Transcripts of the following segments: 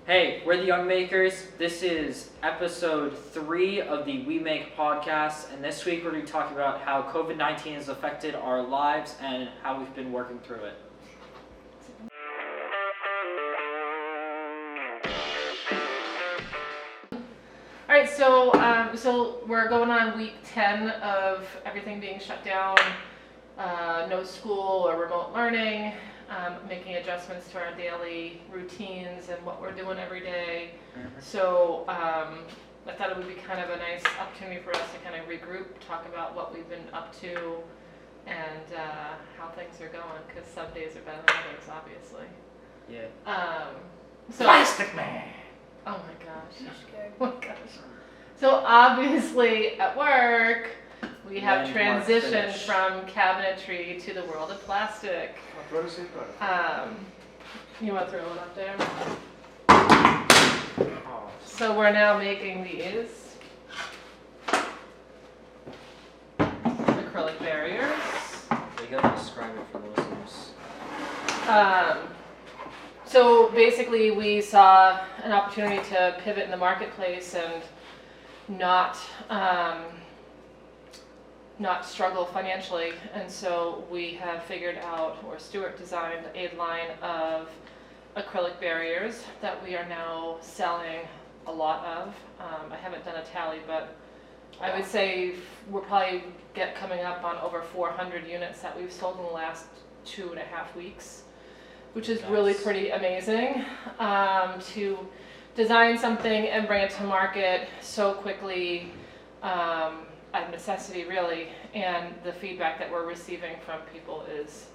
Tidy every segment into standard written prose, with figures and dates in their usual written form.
Hey, we're the Young Makers. This is episode 3 of the We Make podcast, and this week we're going to be talking about how COVID-19 has affected our lives and how we've been working through it. All right, so we're going on week 10 of everything being shut down, no school or remote learning. Making adjustments to our daily routines and what we're doing every day. So I thought it would be kind of a nice opportunity for us to kind of regroup, talk about what we've been up to and how things are going, because some days are better than others, obviously. Yeah. Plastic Man! Oh my gosh. I'm scared. Oh my gosh. So obviously at work, we have Landmark transitioned finish. from cabinetry to the world of plastic. You want to throw it up there? So we're now making these acrylic barriers. You gotta describe it for the listeners. So basically we saw an opportunity to pivot in the marketplace and not struggle financially, and so we have figured out, or Stuart designed, a line of acrylic barriers that we are now selling a lot of. I haven't done a tally, but I would say we're probably coming up on over 400 units that we've sold in the last 2.5 weeks, which is really pretty amazing, to design something and bring it to market so quickly. Out of necessity, really, and the feedback that we're receiving from people is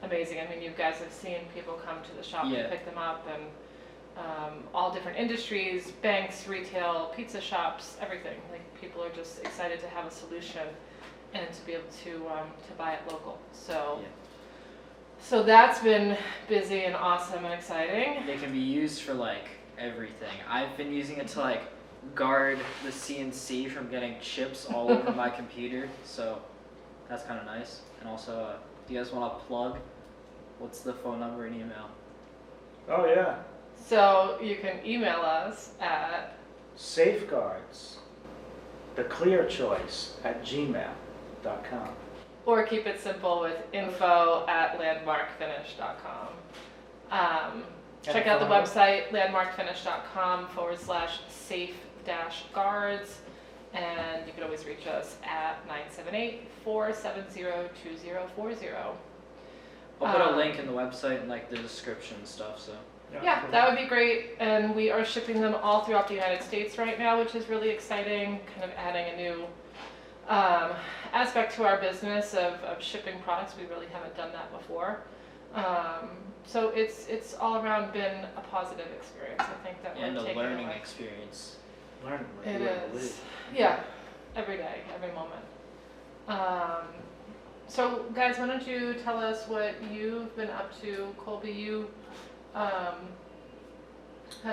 amazing. I mean, you guys have seen people come to the shop to pick them up, and all different industries, banks, retail, pizza shops, everything. Like, people are just excited to have a solution and to be able to buy it local. So that's been busy and awesome and exciting. They can be used for like everything. I've been using it to like guard the CNC from getting chips all over my computer, so that's kind of nice. And also, do you guys want to plug? What's the phone number and email? Oh yeah. So you can email us at Safeguards, the clear choice at gmail.com. or keep it simple with info@landmarkfinish.com. Check out the website, landmarkfinish.com/safe-guards, and you can always reach us at 978-470-2040. I'll put a link in the website and like the description and stuff, so. Yeah, that would be great, and we are shipping them all throughout the United States right now, which is really exciting, kind of adding a new aspect to our business of shipping products. We really haven't done that before. So it's all around been a positive experience. I think that And we're a taking learning away. experience. Learn It is, yeah, every day, every moment. So guys, why don't you tell us what you've been up to? Colby, you have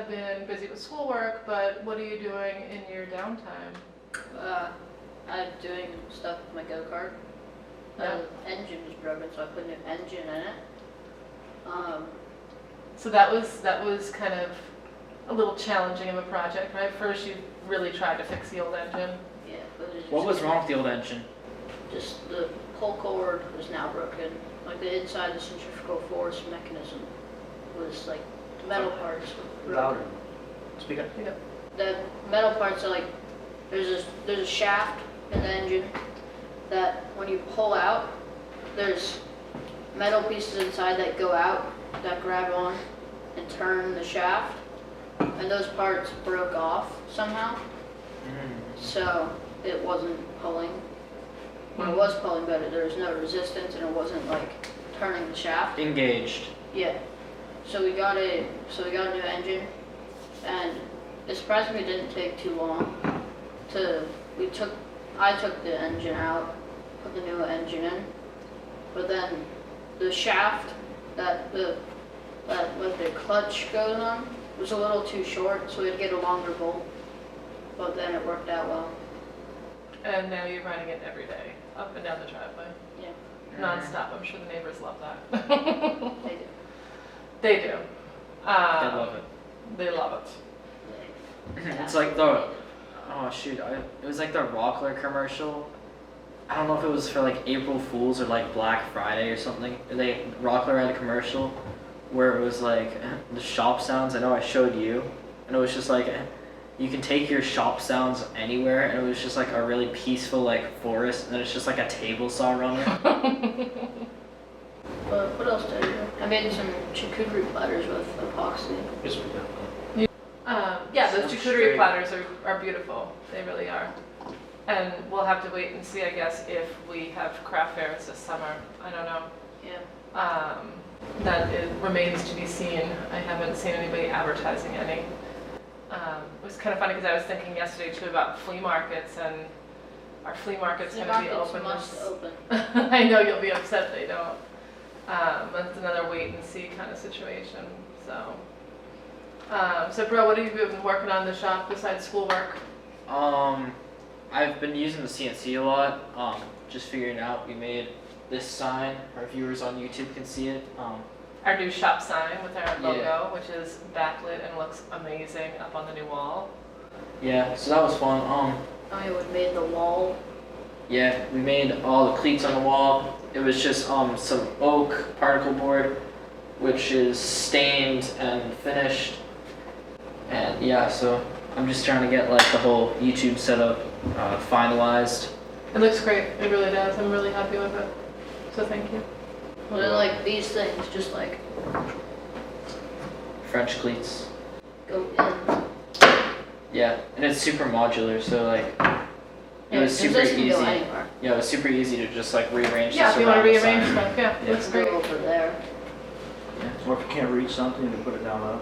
been busy with schoolwork, but what are you doing in your downtime? I'm doing stuff with my go-kart. Yeah. The engine was broken, so I put a new engine in it. So that was kind of a little challenging of a project, right? First you really tried to fix the old engine. Yeah, but it What was wrong with the old engine? Just the pull cord was now broken. Like the inside, the centrifugal force mechanism was like the metal parts were Louder. broken. Speak up. The metal parts are like there's a shaft in the engine that when you pull out, there's metal pieces inside that go out that grab on and turn the shaft, and those parts broke off somehow, so it wasn't pulling. When it was pulling, but there was no resistance and it wasn't like turning the shaft. Engaged. Yeah. So we got a new engine, and it surprisingly didn't take too long. I took the engine out, put the new engine in, but then the shaft that the clutch goes on was a little too short, so we had to get a longer bolt. But then it worked out well. And now you're running it every day, up and down the driveway. Yeah. Non-stop. I'm sure the neighbors love that. They do. They do. I love it. They love it. It's like the, oh shoot, it was like the Rockler commercial. I don't know if it was for like April Fools or like Black Friday or something. Rockler had a commercial where it was like the shop sounds. I know I showed you, and it was just like you can take your shop sounds anywhere, and it was just like a really peaceful like forest, and then it's just like a table saw running. But what else did I do? I made some charcuterie platters with epoxy. Yes, we do. Yeah, those Sounds charcuterie straight. platters are beautiful. They really are. And we'll have to wait and see, I guess, if we have craft fairs this summer. I don't know. Yeah. That it remains to be seen. I haven't seen anybody advertising any. It was kind of funny because I was thinking yesterday too about flea markets, and our flea market's The going to be markets open. must open. I know you'll be upset they don't. That's another wait and see kind of situation. So bro, what have you been working on in the shop besides schoolwork? I've been using the CNC a lot. Just figuring out we made this sign. Our viewers on YouTube can see it. Our new shop sign with our logo, Yeah. which is backlit and looks amazing up on the new wall. Yeah, so that was fun. Oh yeah, we made the wall. Yeah, we made all the cleats on the wall. It was just some oak particle board, which is stained and finished. And yeah, so I'm just trying to get like the whole YouTube setup finalized. It looks great. It really does. I'm really happy with it. So thank you. Well, then like these things just like French cleats. go in. Yeah, and it's super modular, so like it Yeah, was 'cause super this can easy. go anywhere. Yeah, it was super easy to just like rearrange. Yeah, this if you want to around the rearrange sign. stuff, yeah, Yeah. looks Go great. over there. Or if you can't reach something, you can put it down low.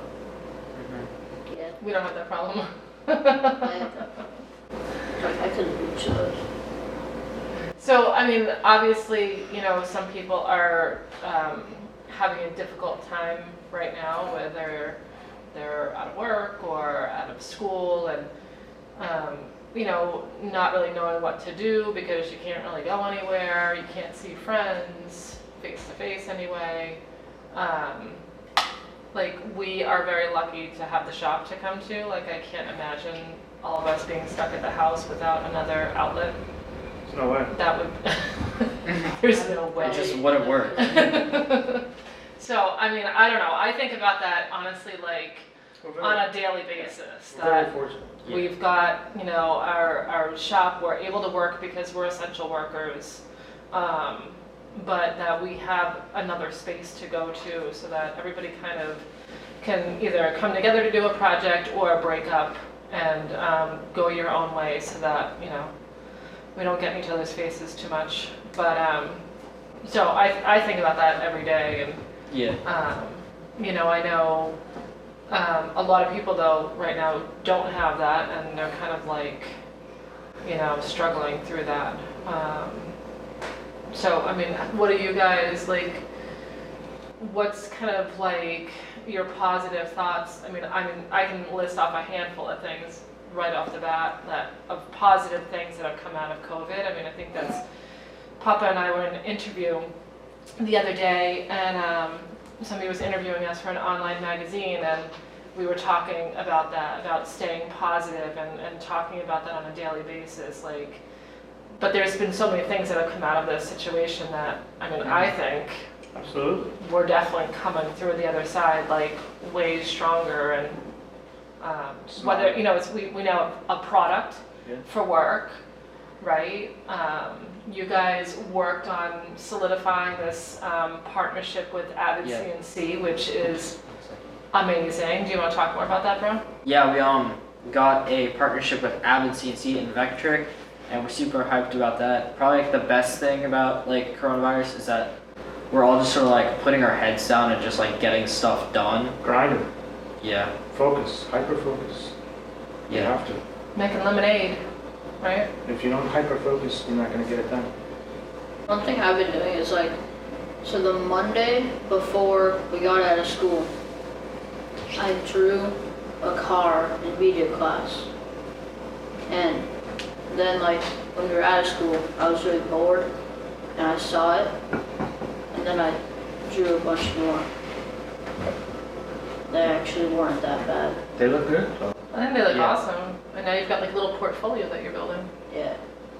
Mhm. Yeah. We don't have that problem. I couldn't reach those. So, I mean, obviously, you know, some people are having a difficult time right now, whether they're out of work or out of school, and you know, not really knowing what to do because you can't really go anywhere, you can't see friends face to face anyway. Like, we are very lucky to have the shop to come to. Like, I can't imagine all of us being stuck at the house without another outlet. There's no way. That would, there's no way. It just wouldn't work. So, I mean, I don't know, I think about that honestly, like, We're on a daily basis, very that fortunate. Yeah. we've got, you know, our shop, we're able to work because we're essential workers, but that we have another space to go to so that everybody kind of can either come together to do a project or break up and go your own way so that, you know, we don't get in each other's faces too much. But, so I think about that every day, and Yeah. you know, I know a lot of people though right now don't have that, and they're kind of like, you know, struggling through that. So, I mean, what are you guys like? What's kind of like your positive thoughts? I mean, I can list off a handful of things right off the bat that of positive things that have come out of COVID. I mean, I think that's Papa and I were in an interview the other day, and somebody was interviewing us for an online magazine, and we were talking about that, about staying positive and talking about that on a daily basis. Like, but there's been so many things that have come out of this situation that, I mean, I think Absolutely. we're definitely coming through the other side like way stronger, and whether, you know, it's, we know a product Yeah. for work, right? You guys worked on solidifying this partnership with Avid Yeah. CNC, which is amazing. Do you want to talk more about that, bro? Yeah, we got a partnership with Avid CNC and Vectric, and we're super hyped about that. Probably like the best thing about like coronavirus is that we're all just sort of like putting our heads down and just like getting stuff done. Grinding. Yeah. Focus. Hyper focus. You Yeah. have to. Making lemonade, right? If you don't hyper focus, you're not going to get it done. One thing I've been doing is like, so the Monday before we got out of school, I drew a car in media class. And then like when we were out of school, I was really bored and I saw it, and then I drew a bunch more. they actually weren't that bad. They look good, though. I think they look Yeah. awesome. And now you've got like a little portfolio that you're building. Yeah,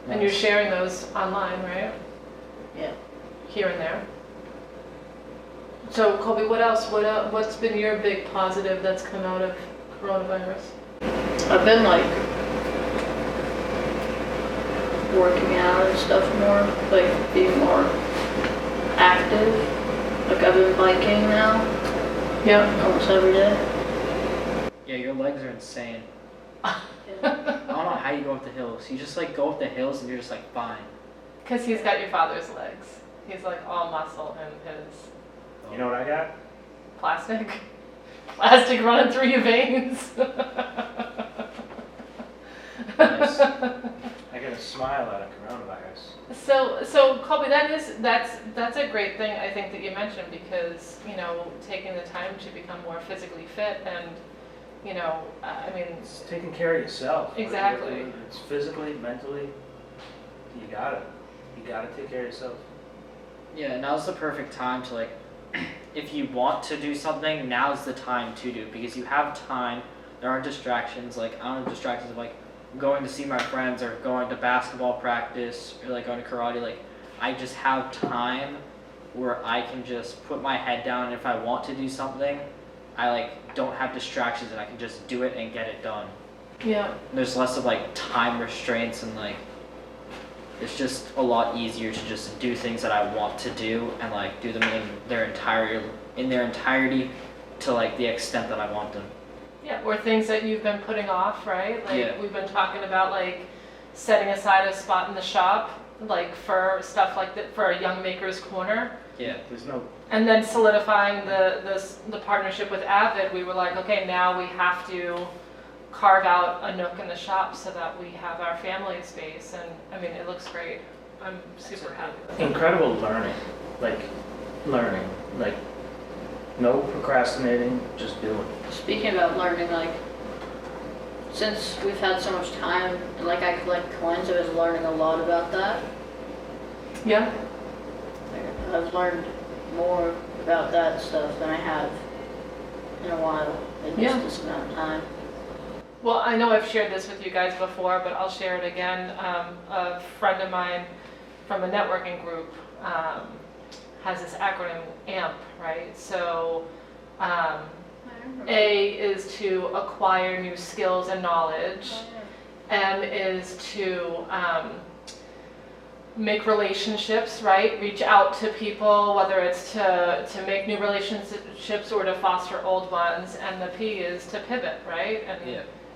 And you're Nice. sharing those online, right? yeah. Here and there. So Colby, what else? What's been your big positive that's come out of coronavirus? I've been like working out and stuff more, like being more active. Like I've been biking now Yeah. almost every day. Yeah, your legs are insane. Yeah. I don't know how you go up the hills. You just like go up the hills and you're just like fine. Because he's got your father's legs. He's like all muscle and his You know what I got? plastic. Plastic running through your veins. Nice. I get a smile out of coronavirus. So Colby, that's a great thing I think that you mentioned, because taking the time to become more physically fit and I mean It's taking care of yourself. Exactly. Whether it's physically, mentally, you got it. You got to take care of yourself. Yeah, now's the perfect time to like, if you want to do something, now's the time to do it because you have time. There aren't distractions. Like I don't have distractions of like going to see my friends or going to basketball practice or like going to karate. Like I just have time where I can just put my head down, and if I want to do something, I like don't have distractions and I can just do it and get it done. yeah. And there's less of like time restraints and like it's just a lot easier to just do things that I want to do and like do them in their entirety to like the extent that I want them. Yeah, or things that you've been putting off, right? Like Yeah. we've been talking about like setting aside a spot in the shop like for stuff like that, for a Young Maker's Corner. Yeah. There's no. And then solidifying the partnership with Avid, we were like, okay, now we have to carve out a nook in the shop so that we have our family space. And I mean, it looks great. I'm super happy with it. Incredible learning. Like, no procrastinating, just do it. Speaking about learning, like since we've had so much time, and like I collect coins, I was learning a lot about that. Yeah. Like, I've learned more about that stuff than I have in a while in just Yeah. this amount of time. Well, I know I've shared this with you guys before, but I'll share it again. A friend of mine from a networking group has this acronym AMP, right? So A is to acquire new skills and knowledge. M is to make relationships, right? Reach out to people, whether it's to make new relationships or to foster old ones. And the P is to pivot, right?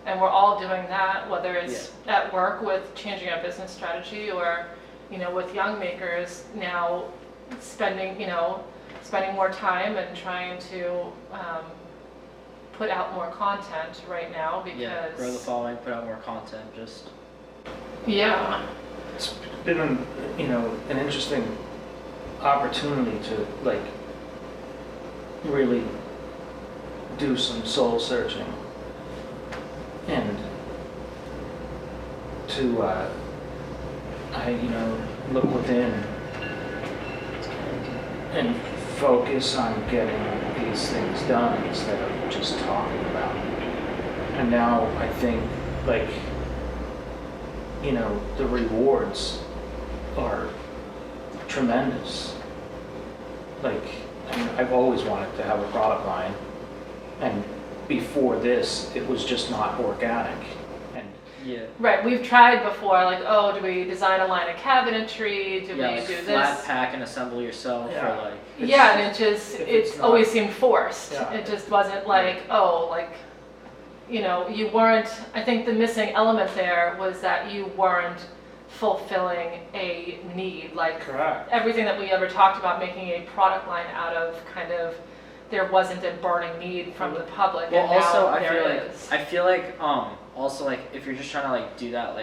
And we're all doing that, whether it's at work with changing our business strategy or, with Young Makers now spending more time and trying to put out more content right now because Yeah, grow the following, put out more content, just yeah. It's been an interesting opportunity to like really do some soul searching and to look within and focus on getting these things done instead of just talking about it. And now I think like the rewards are tremendous. Like, I mean, I've always wanted to have a product line, and before this, it was just not organic. And yeah. Right, we've tried before, like, oh, do we design a line of cabinetry? Do Yeah, we like do flat this? pack and assemble yourself Yeah. or like Yeah, and it if it's not- always seemed forced. Yeah. It just wasn't like, oh, like, you weren't, I think the missing element there was that you weren't fulfilling a need. Like, correct. everything that we ever talked about making a product line out of, kind of, there wasn't a burning need from the public, Well, and also now I there feel like is. also like if you're just trying to like do that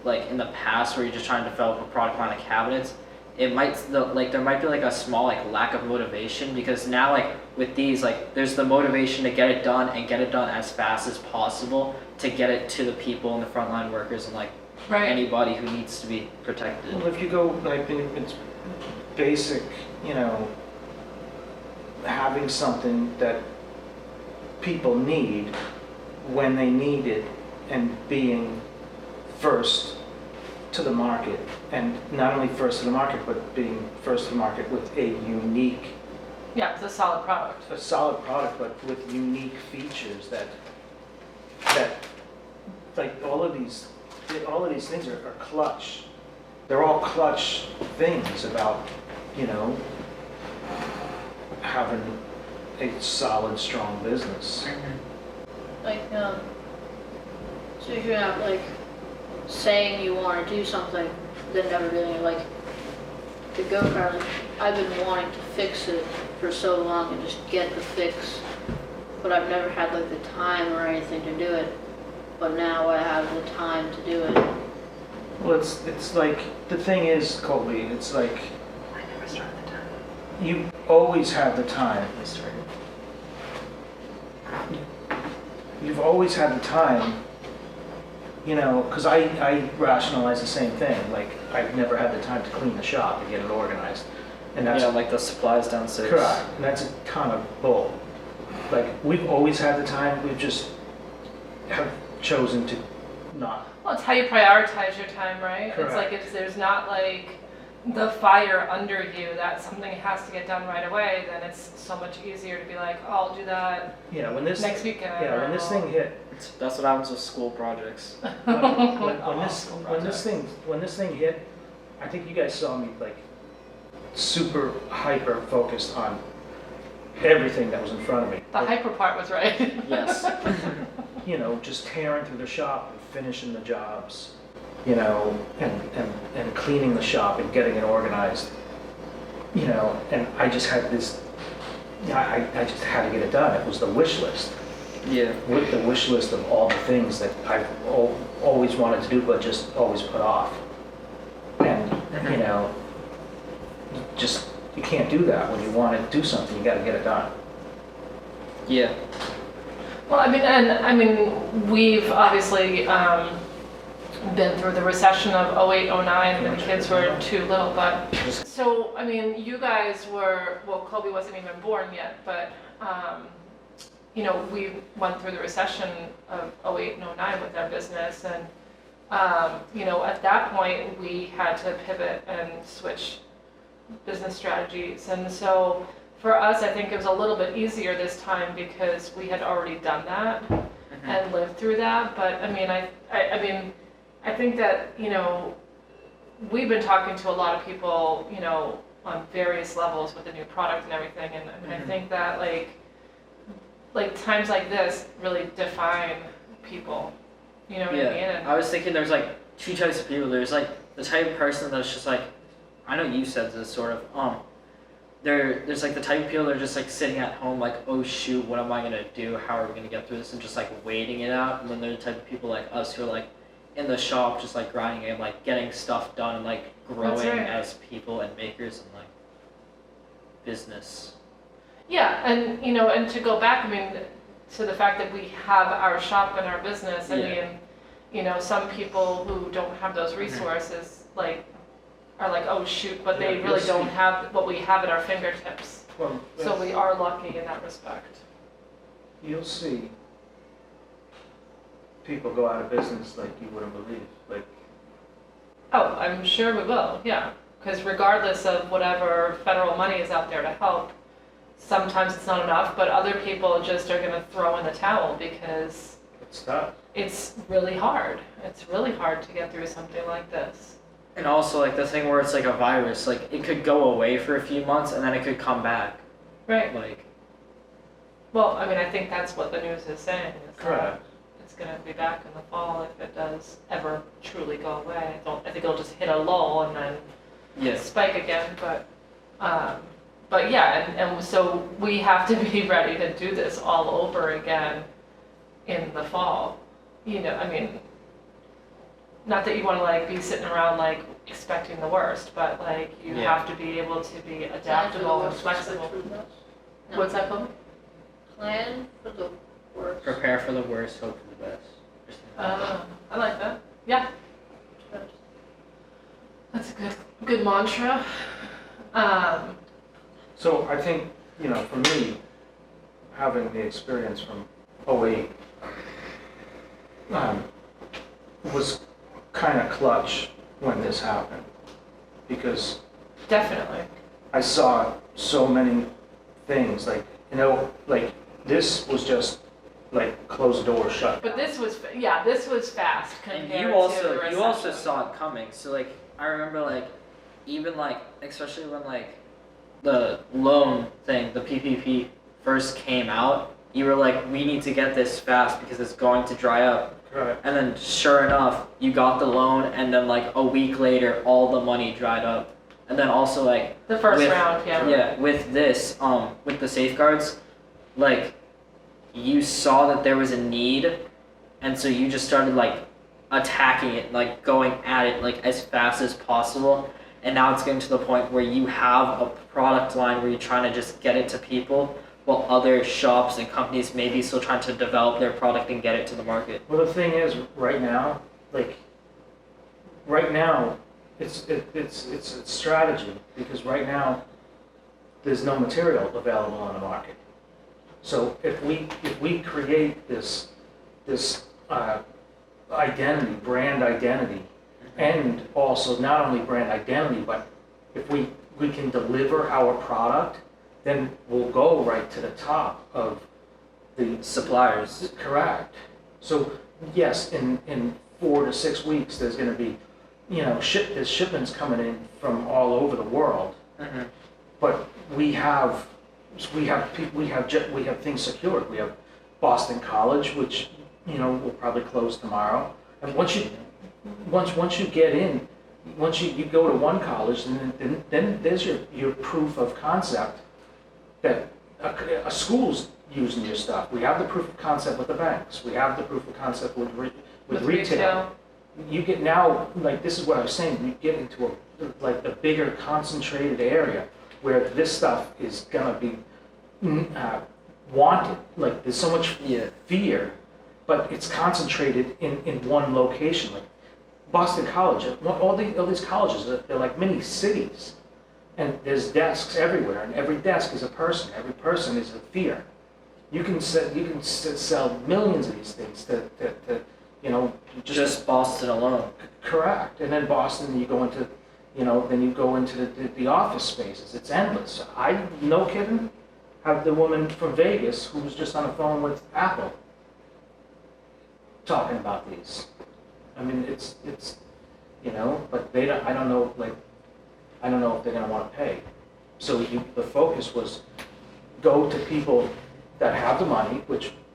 like in the past where you're just trying to develop a product line of cabinets, it might there might be like a small like lack of motivation because now like with these like there's the motivation to get it done and get it done as fast as possible to get it to the people and the frontline workers and like Right. anybody who needs to be protected. Well, if you go like it's basic, having something that people need when they need it and being first to the market. And not only first to the market, but being first to the market with a unique, Yeah, it's a solid product. a solid product, but with unique features that like all of these things are clutch. They're all clutch things about, you know, having a solid, strong business. Like, so if you're not like saying you want to do something, then never doing it. Like the go-kart, like, I've been wanting to fix it for so long and just get the fix, but I've never had like the time or anything to do it. But now I have the time to do it. Well, it's like, the thing is, Colby, it's like, I never started the time. you always have the time. I started. You've always had the time, you know, because I rationalize the same thing. Like, I've never had the time to clean the shop and get it organized. And that's Yeah, like the supplies downstairs. correct. And that's a ton of bull. Like, we've always had the time, we've just have chosen to not. Well, it's how you prioritize your time, right? It's like Correct. if there's not like the fire under you that something has to get done right away, then it's so much easier to be like, oh, I'll do that Yeah, when this, next weekend. yeah, when this or- thing hit, That's what happens with school projects. when this thing hit, I think you guys saw me like super hyper focused on everything that was in front of me. The hyper part was right. Yes. You know, just tearing through the shop and finishing the jobs, you know, and cleaning the shop and getting it organized, you know, and I just had this, yeah, I just had to get it done. It was the wish list. Yeah. With the wish list of all the things that I've always wanted to do but just always put off. And, you know, you can't do that. When you want to do something, you got to get it done. Yeah. Well, I mean, we've obviously been through the recession of 08, 09, when the kids were too little, but, so, I mean, you guys were, well, Colby wasn't even born yet, but, you know, we went through the recession of 08 and 09 with our business, and, you know, at that point, we had to pivot and switch business strategies, and so, for us, I think it was a little bit easier this time because we had already done that and lived through that. But I mean, I think that, you know, we've been talking to a lot of people, you know, on various levels with the new product and everything, and I think that like times like this really define people. You know what I mean? Yeah. And I was thinking there's like two types of people. There's like the type of person that's just like, I know you said this sort of, there's like the type of people that are just like sitting at home like, oh shoot, what am I gonna do? How are we gonna get through this? And just like waiting it out. And then there's the type of people like us who are like in the shop just like grinding and like getting stuff done and like growing right. as people and makers and like business. yeah, and you know, and to go back, I mean, to the fact that we have our shop and our business, I Yeah. mean, you know, some people who don't have those resources, like, are like, oh shoot, but they Yeah, really you'll don't see. have what we have at our fingertips. Well, So we are lucky in that respect. you'll see people go out of business like you wouldn't believe. Like, Oh, I'm sure we will, yeah. Because regardless of whatever federal money is out there to help, sometimes it's not enough, but other people just are gonna throw in the towel because it's tough. it's really hard. It's really hard to get through something like this. And also like the thing where it's like a virus, like it could go away for a few months and then it could come back. Right. Like, Well, I mean, I think that's what the news is saying. Is that Correct. it's gonna be back in the fall if it does ever truly go away. I think it'll just hit a lull and then yes. spike again, but yeah, and so we have to be ready to do this all over again in the fall. You know, I mean, not that you want to like be sitting around like expecting the worst, but like you Yeah. have to be able to be adaptable and flexible. No. What's that called? Plan for the worst. Prepare for the worst, hope for the best. Or something like that. I like that. Yeah, that's a good mantra. So I think, you know, for me, having the experience from '08 was kind of clutch when this happened, because Definitely. I saw so many things, like, like, this was just, like, closed door, shut. But this was fast And compared you to also the you also recession. saw it coming. So like I remember like even like especially when like the loan thing, the PPP first came out, you were like, we need to get this fast because it's going to dry up. Right. And then sure enough, you got the loan, and then like a week later, all the money dried up. And then also like The first with- round, yeah. yeah, with this with the safeguards, like you saw that there was a need, and so you just started like attacking it, like going at it like as fast as possible. And now it's getting to the point where you have a product line where you're trying to just get it to people, while other shops and companies may be still trying to develop their product and get it to the market. Well, the thing is, right now, it's strategy, because right now, there's no material available on the market. So if we create this identity, brand identity, and also not only brand identity, but if we can deliver our product, then we'll go right to the top of the Suppliers. correct. So yes, in 4 to 6 weeks, there's going to be, there's shipments coming in from all over the world. Mm-hmm. But we have things secured. We have Boston College, which will probably close tomorrow. And once you get in, once you go to one college, then there's your proof of concept that a school's using your stuff. We have the proof of concept with the banks. We have the proof of concept with retail. You get now, like, this is what I was saying, you get into a bigger concentrated area where this stuff is gonna be wanted. Like, there's so much fear, but it's concentrated in one location. Like Boston College, all these colleges, they're like mini cities. And there's desks everywhere, and every desk is a person. Every person is a fear. You can sell millions of these things to Just Boston alone. correct. And then Boston, you go into, then you go into the office spaces. It's endless. No kidding, have the woman from Vegas who was just on the phone with Apple talking about these. I mean, it's but they don't. I don't know if they're gonna want to pay. So the focus was go to people that have the money,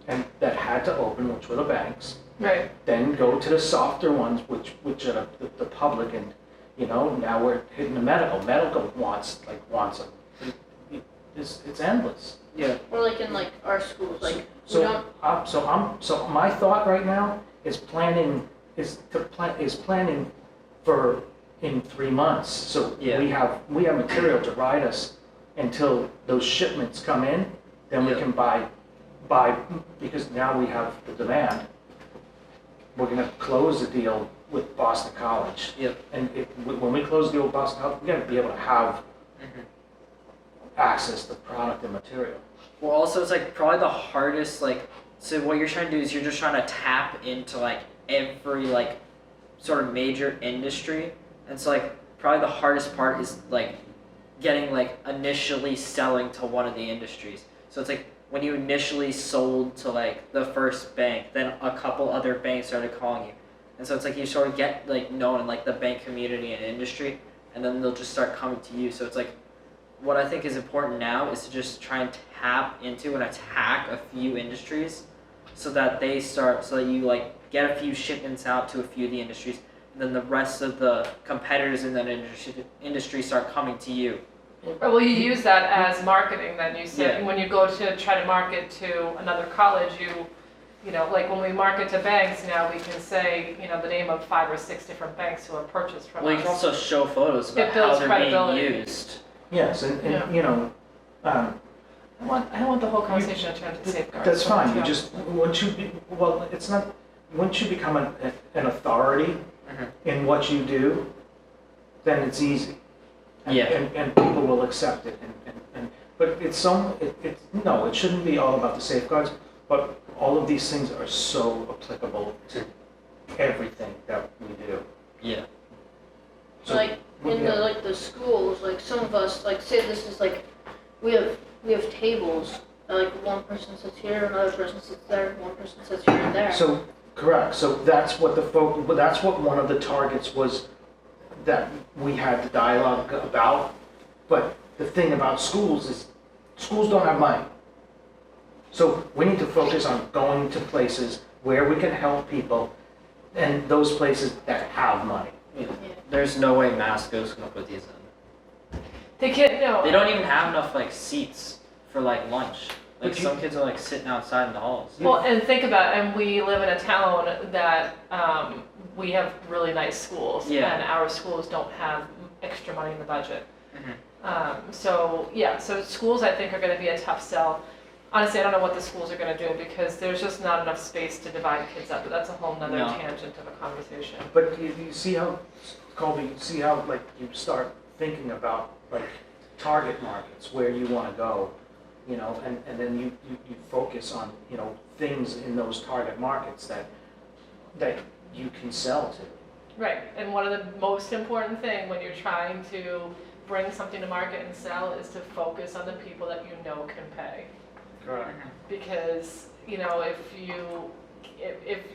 and that had to open, which were the banks. Right. Then go to the softer ones, which are the public, and now we're hitting the medical. Medical wants them. It's endless. Yeah. Or like in like our schools, like we So don't. so my thought right now is planning for in 3 months. So Yeah. we have material to ride us until those shipments come in. Then we Yeah. can buy because now we have the demand. We're gonna close the deal with Boston College. Yep. And when we close the deal with Boston College, we gotta be able to have access to product and material. Well, also it's like probably the hardest so what you're trying to do is you're just trying to tap into like every like sort of major industry, and so like probably the hardest part is like getting like initially selling to one of the industries. So it's like when you initially sold to like the first bank, then a couple other banks started calling you, and so it's like you sort of get like known in like the bank community and industry, and then they'll just start coming to you. So it's like what I think is important now is to just try and tap into and attack a few industries so that you like get a few shipments out to a few of the industries, and then the rest of the competitors in that industry start coming to you. Well, you use that as marketing then. You said Yeah. when you go to try to market to another college, like when we market to banks now, we can say, the name of 5 or 6 different banks who have purchased from Well, you us. can also show photos about It how builds they're credibility. being used. Yes, and I don't want the whole conversation to turn to safeguards. that's fine. You Yeah. just it's not. Once you become an authority in what you do, then it's easy. And, Yeah. and people will accept it. And But no, it shouldn't be all about the safeguards, but all of these things are so applicable to everything that we do. Yeah. So, Like, in the schools, like, some of us, like, say this is like, we have tables, and like, one person sits here, another person sits there, one person sits here and there. So, correct, so that's what that's what one of the targets was that we had the dialogue about. But the thing about schools is, schools don't have money. So we need to focus on going to places where we can help people, and those places that have money. Yeah. There's no way Masco's gonna put these in. They can't, no. They don't even have enough like seats for like lunch. Like But you- some kids are like sitting outside in the halls. Well, and think about it, and we live in a town that we have really nice schools, Yeah. and our schools don't have extra money in the budget. Mhm. So schools I think are going to be a tough sell. Honestly, I don't know what the schools are going to do because there's just not enough space to divide kids up. But that's a whole nother No. tangent of a conversation. But you see how, Colby, you see how like you start thinking about like target markets, where you want to go, you know, and then you focus on, you know, things in those target markets that you can sell to. Right, and one of the most important thing when you're trying to bring something to market and sell is to focus on the people that you know can pay. Correct. Because, you know, if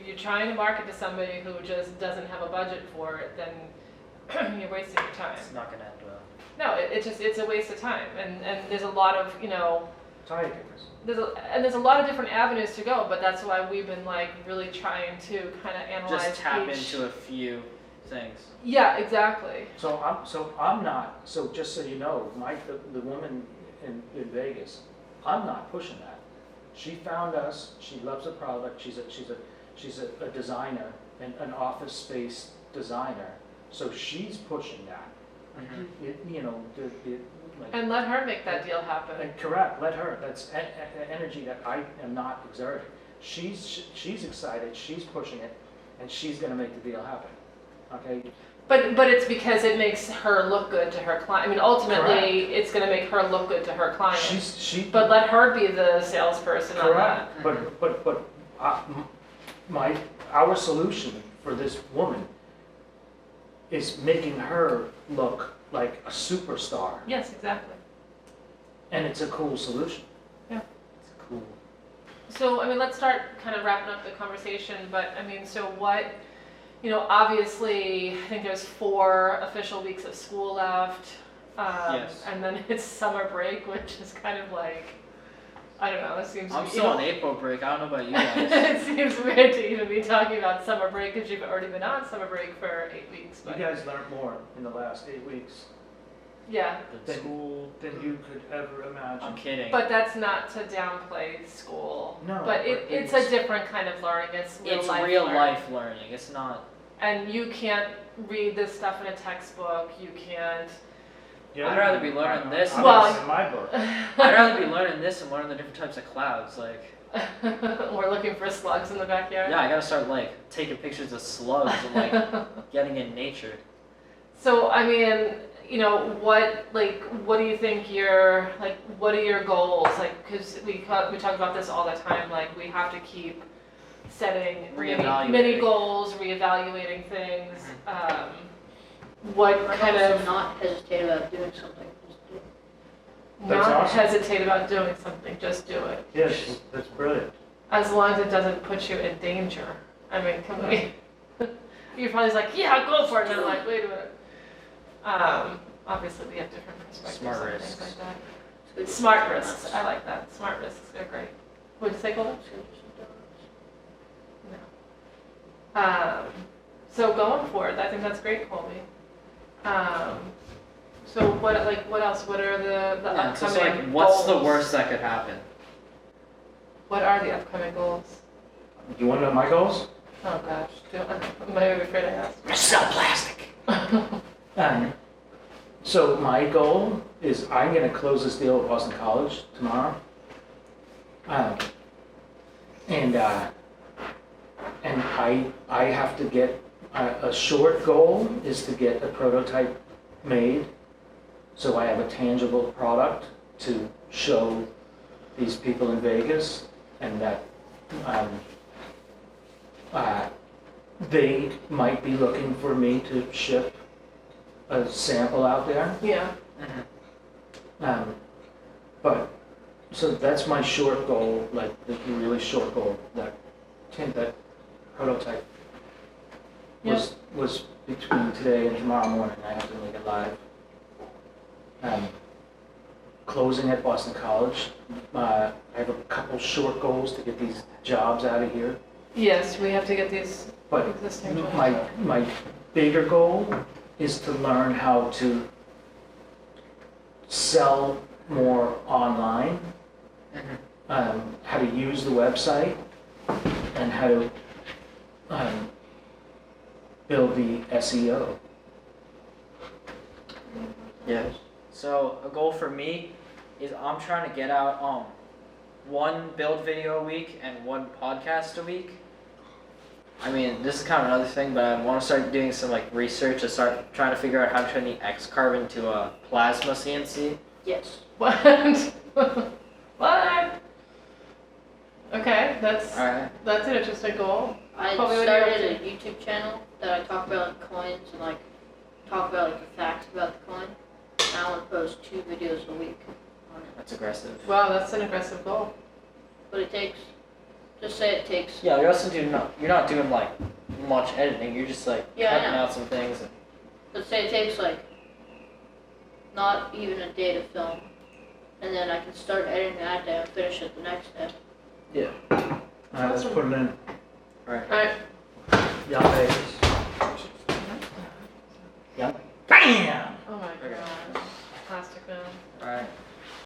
you're trying to market to somebody who just doesn't have a budget for it, then you're wasting your time. It's not gonna end well. No, it's a waste of time, and there's a lot of, you know, Tire kickers. there's a lot of different avenues to go, but that's why we've been like really trying to kind of analyze Just tap each. into a few things. Yeah, exactly. So I'm not, so just so you know, the woman in Vegas, I'm not pushing that. She found us, she loves the product, she's a designer, an office space designer, so she's pushing that. Mhm. You know, like. And let her make that deal happen. Correct, let her, that's energy that I am not exerting. She's excited, she's pushing it, and she's gonna make the deal happen, okay? But it's because it makes her look good to her client. I mean, ultimately, it's going to make her look good to her client. But let her be the salesperson on that. Correct, but our solution for this woman is making her look like a superstar, Yes, exactly. and it's a cool solution. Yeah. It's cool. So, I mean, let's start kind of wrapping up the conversation. But, I mean, so what, you know, obviously, I think there's 4 official weeks of school left. Yes. And then it's summer break, which is kind of like, I don't know, it seems I'm to be, still on April break. I don't know about you guys. it seems weird to even be talking about summer break because you've already been on summer break for 8 weeks. You But guys learned more in the last 8 weeks yeah, The school. than you could ever imagine. I'm kidding. but that's not to downplay school. No, but but it's it's- a different kind of learning. It's real It's life real learning. life learning. It's not. And you can't read this stuff in a textbook. You can't. Yeah, I'd rather be learning this. I'm Well- in my book. I'd rather be learning this and learning the different types of clouds. Like, We're looking for slugs in the backyard. yeah, I gotta start like taking pictures of slugs and like getting in nature. So I mean, you know, what do you think what are your goals? Like, because we talk about this all the time. Like, we have to keep setting Reevaluating. mini goals, reevaluating things. What But kind also of not hesitate about doing something. Just do it. That's not awesome. hesitate about doing something. Just do it. Yes, that's brilliant. As long as it doesn't put you in danger. I mean, can we? You're probably like, yeah, go for it. And I'm like, wait a minute. Obviously, we have different perspectives Smart on risks. things like that. It's good to Smart do risks. donuts. I like that. Smart risks. They're great. What'd you say, Colby? It's good to do donuts. So going forward, I think that's great, Colby. So what else? What are the Yeah, it's just upcoming like, what's the goals? worst that could happen? What are the upcoming goals? You want to know my goals? Oh gosh, I'm maybe afraid to ask. Sell plastic. So my goal is I'm going to close this deal with Boston College tomorrow. And I have to get, a short goal is to get a prototype made, so I have a tangible product to show these people in Vegas, and that they might be looking for me to ship a sample out there. Yeah. But, so that's my short goal, like the really short goal, that prototype was between today and tomorrow morning. I have to make it live. Closing at Boston College. I have a couple short goals to get these jobs out of here. Yes, we have to get these But existing jobs. my bigger goal is to learn how to sell more online, how to use the website, and how to build the SEO. Yeah. So a goal for me is I'm trying to get out one build video a week and one podcast a week. I mean, this is kind of another thing, but I want to start doing some like research to start trying to figure out how to turn the X carve into a plasma CNC. Yes. What? What? Okay, that's Alright. an interesting goal. I Colby, what are you up started a YouTube channel that I talk about like coins and like talk about like the facts about the coin. And I want to post 2 videos a week on it. That's aggressive. Wow, that's an aggressive goal. But it takes, just say it takes, Yeah, you're also you're not doing like much editing. You're just like Yeah, I cutting know. out some things. And, let's say it takes like not even a day to film. And then I can start editing that day and finish it the next day. yeah. Let's put it in. Alright. Alright. Yeah, Vegas.